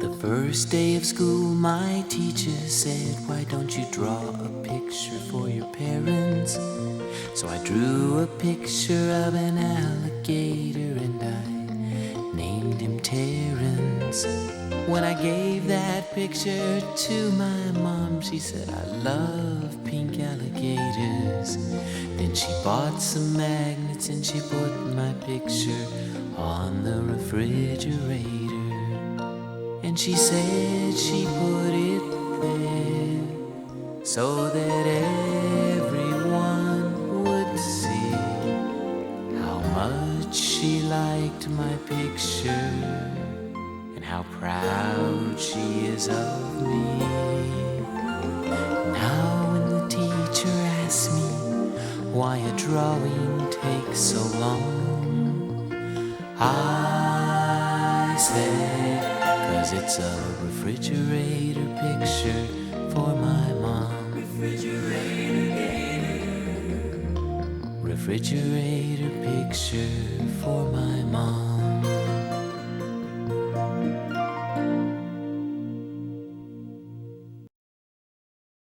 The first day of school, my teacher said, "Why don't you draw a picture for your parents?" So I drew a picture of an alligator and I named him Terrence. When I gave that picture to my mom, she said, "I love pink alligators." Then she bought some magnets and she put my picture on the refrigerator. And she said she put it there so that everyone would see how much she liked my picture and how proud she is of me. Now when the teacher asks me why a drawing takes so long, I say, 'cause it's a refrigerator picture for my mom. Refrigerator picture for my mom.